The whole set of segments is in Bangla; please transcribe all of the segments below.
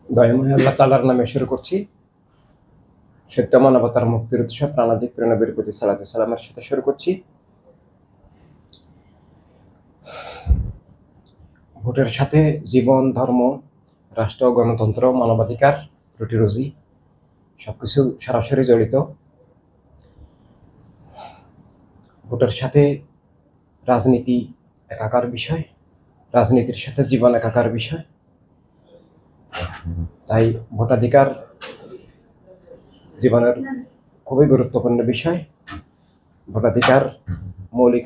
দয়াময় আল্লাহ তাআলার নামে শুরু করছি। সত্য মানবতার মুক্তির উৎস প্রাণাধিক প্রিয়নবীর প্রতি সালাতু সালামের সাথে শুরু করছি। ভোটের সাথে জীবন, ধর্ম, রাষ্ট্র, গণতন্ত্র, মানবাধিকার, রুটি রুজি সবকিছু সরাসরি জড়িত। ভোটের সাথে রাজনীতি একাকার বিষয়, রাজনীতির সাথে জীবন একাকার বিষয়। তাই ভোটাধিকার জীবনের খুবই গুরুত্বপূর্ণ বিষয়। ভোটাধিকার মৌলিক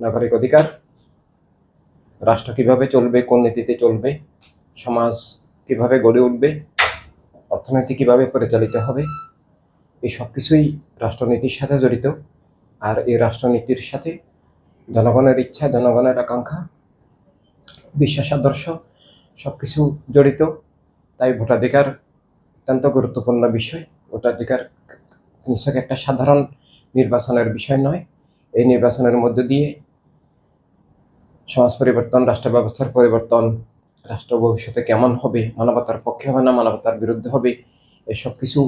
নাগরিক অধিকার। রাষ্ট্র কিভাবে চলবে, কোন নীতিতে চলবে, সমাজ কিভাবে গড়ে উঠবে, অর্থনীতি কিভাবে পরিচালিত হবে, এই সব কিছুই রাষ্ট্রনীতির সাথে জড়িত। আর এই রাষ্ট্রনীতির সাথে জনগণের ইচ্ছা, জনগণের আকাঙ্ক্ষা, বিশ্বাস, আদর্শ সবকিছু জড়িত। তাই ভোটাধিকার অত্যন্ত গুরুত্বপূর্ণ বিষয়। ভোটাধিকার নিছক একটা সাধারণ নির্বাচনের বিষয় নয়। এই নির্বাচনের মধ্য দিয়ে সমাজ পরিবর্তন, রাষ্ট্র ব্যবস্থার পরিবর্তন, রাষ্ট্র ভবিষ্যতে কেমন হবে, মানবতার পক্ষে হবে না মানবতার বিরুদ্ধে হবে, এসব কিছু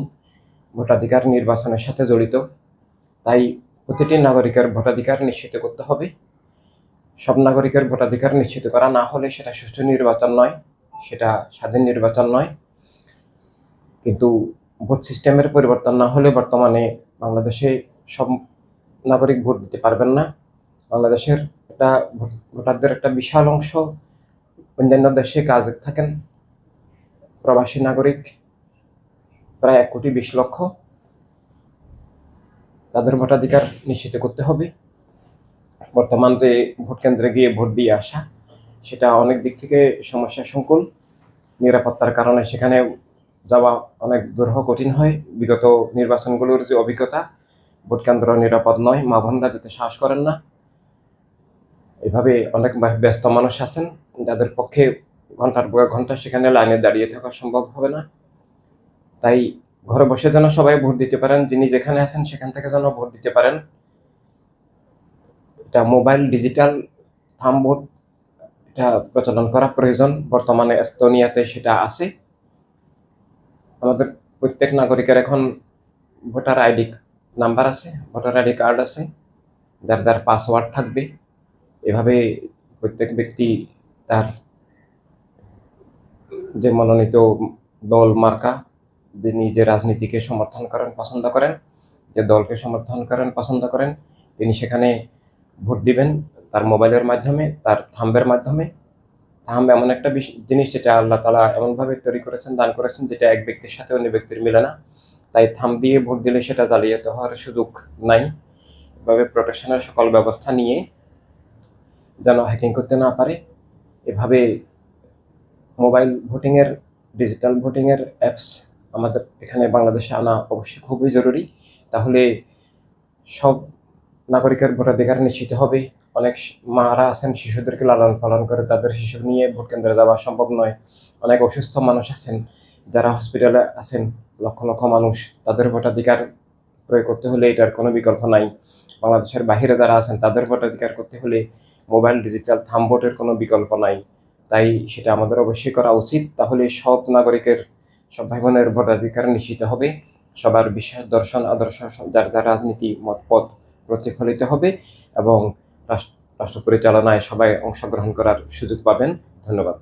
ভোটাধিকার নির্বাচনের সাথে জড়িত। তাই প্রতিটি নাগরিকের ভোটাধিকার নিশ্চিত করতে হবে। সব নাগরিকের ভোটাধিকার নিশ্চিত করা না হলে সেটা সুষ্ঠু নির্বাচন নয়, সেটা স্বাধীন নির্বাচন নয়। কিন্তু ভোট সিস্টেমের পরিবর্তন না হলে বর্তমানে বাংলাদেশে সব নাগরিক ভোট দিতে পারবেন না। বাংলাদেশের একটা ভোটারদের একটা বিশাল অংশ অন্যান্য দেশে কাজে থাকেন, প্রবাসী নাগরিক প্রায় 1,20,00,000। তাদের ভোটাধিকার নিশ্চিত করতে হবে। বর্তমান যে ভোট কেন্দ্রে গিয়ে ভোট দিয়ে আসা, সেটা অনেক দিক থেকে সমস্যা সংকুল। নিরাপত্তার কারণে সেখানে যাওয়া অনেক দুরূহ কঠিন হয়। বিগত নির্বাচনগুলোর যে অভিজ্ঞতা, ভোট কেন্দ্র নিরাপদ নয়, মা বোনরা যেতে সাহস করেন না। এভাবে অনেক ব্যস্ত মানুষ আছেন যাদের পক্ষে ঘন্টার পর ঘন্টা সেখানে লাইনে দাঁড়িয়ে থাকা সম্ভব হবে না। তাই ঘরে বসে যেন সবাই ভোট দিতে পারেন, যিনি যেখানে আছেন সেখান থেকে যেন ভোট দিতে পারেন। এটা মোবাইল ডিজিটাল থাম ভোট, এটা প্রচলন করা প্রয়োজন। বর্তমানে এস্তোনিয়াতে সেটা আছে। আমাদের প্রত্যেক নাগরিকের এখন ভোটার আইডি নাম্বার আছে, ভোটার আইডি কার্ড আছে, যার যার পাসওয়ার্ড থাকবে। এভাবে প্রত্যেক ব্যক্তি তার যে মনোনীত দল মার্কা, যিনি যে রাজনীতিকে সমর্থন করেন, পছন্দ করেন, যে দলকে সমর্থন করেন, পছন্দ করেন, তিনি সেখানে ভোট দিবেন তার মোবাইলের মাধ্যমে, তার থাম্বের মাধ্যমে। থাম্ব এমন একটা জিনিস যেটা আল্লাহ তাআলা এমনভাবে তৈরি করেছেন, দান করেছেন, যেটা এক ব্যক্তির সাথে অন্য ব্যক্তির মিলে না। তাই থাম্ব দিয়ে ভোট দিলে সেটা জালিয়াতি হওয়ার সুযোগ নাই। এভাবে প্রোটেকশনের সকল ব্যবস্থা নিয়ে যেন হ্যাকিং করতে না পারে, এভাবে মোবাইল ভোটিংয়ের, ডিজিটাল ভোটিংয়ের অ্যাপস আমাদের এখানে বাংলাদেশে আনা অবশ্যই খুবই জরুরি। তাহলে সব নাগরিকের ভোটাধিকার নিশ্চিত হবে। অনেক মারা আছেন, শিশুদেরকে লালন পালন করে তাদের শিশু নিয়ে ভোট কেন্দ্রে যাওয়া সম্ভব নয়। অনেক অসুস্থ মানুষ আছেন, যারা হসপিটালে আছেন, লক্ষ লক্ষ মানুষ, তাদের ভোটাধিকার প্রয়োগ করতে হলে এটার কোনো বিকল্প নাই। বাংলাদেশের বাহিরে যারা আছেন তাদের ভোটাধিকার করতে হলে মোবাইল ডিজিটাল থাম্ব ভোটের কোনো বিকল্প নাই। তাই সেটা আমাদের অবশ্যই করা উচিত। তাহলে সব নাগরিকের, সব ভাই বোনের ভোটাধিকার নিশ্চিত হবে। সবার বিশ্বাস, দর্শন, আদর্শ, যার যার রাজনীতি মতপথ প্রতিফলিত হবে এবং রাষ্ট্র পরিচালনায় সবাই অংশগ্রহণ করার সুযোগ পাবেন। ধন্যবাদ।